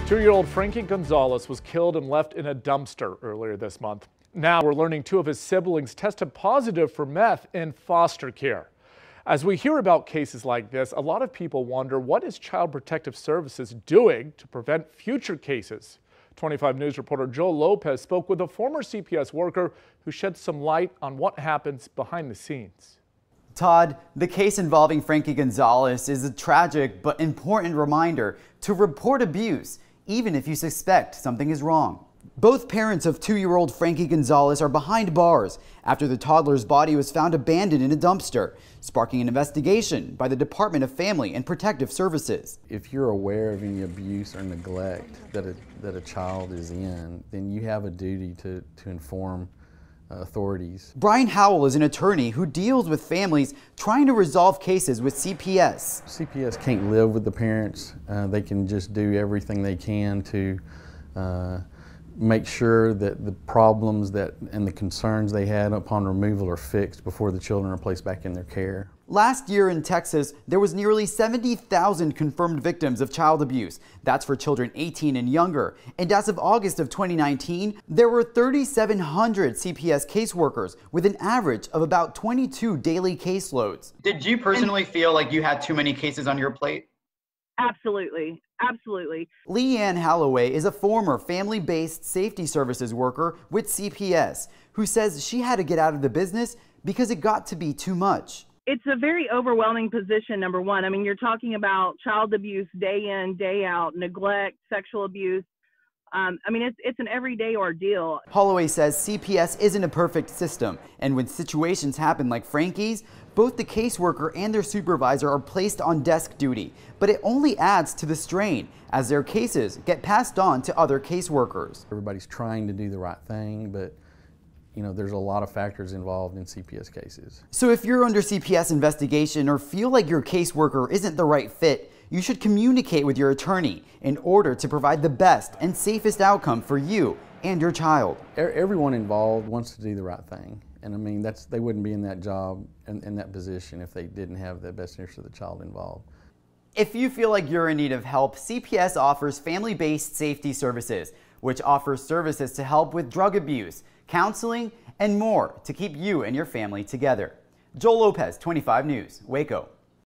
2-year-old Frankie Gonzalez was killed and left in a dumpster earlier this month. Now we're learning 2 of his siblings tested positive for meth in foster care. As we hear about cases like this, a lot of people wonder, what is Child Protective Services doing to prevent future cases? 25 News reporter Joe Lopez spoke with a former CPS worker who shed some light on what happens behind the scenes. Todd, the case involving Frankie Gonzalez is a tragic but important reminder to report abuse, even if you suspect something is wrong. Both parents of 2-year-old Frankie Gonzalez are behind bars after the toddler's body was found abandoned in a dumpster, sparking an investigation by the Department of Family and Protective Services. If you're aware of any abuse or neglect that a child is in, then you have a duty to inform authorities. Brian Howell is an attorney who deals with families trying to resolve cases with CPS. CPS can't live with the parents. They can just do everything they can to make sure that the problems and the concerns they had upon removal are fixed before the children are placed back in their care. Last year in Texas, there was nearly 70,000 confirmed victims of child abuse. That's for children 18 and younger. And as of August of 2019, there were 3,700 CPS caseworkers with an average of about 22 daily caseloads. Did you personally feel like you had too many cases on your plate? Absolutely. Absolutely. Leigh Holloway is a former family-based safety services worker with CPS who says she had to get out of the business because it got to be too much. It's a very overwhelming position, number one. I mean, you're talking about child abuse day in, day out, neglect, sexual abuse. I mean, it's an everyday ordeal. Holloway says CPS isn't a perfect system, and when situations happen like Frankie's, both the caseworker and their supervisor are placed on desk duty, but it only adds to the strain as their cases get passed on to other caseworkers. Everybody's trying to do the right thing, but you know, there's a lot of factors involved in CPS cases. So if you're under CPS investigation or feel like your caseworker isn't the right fit, you should communicate with your attorney in order to provide the best and safest outcome for you and your child. Everyone involved wants to do the right thing. And I mean, they wouldn't be in that job and in that position if they didn't have the best interest of the child involved. If you feel like you're in need of help, CPS offers family-based safety services, which offers services to help with drug abuse, counseling, and more to keep you and your family together. Joel Lopez, 25 News, Waco.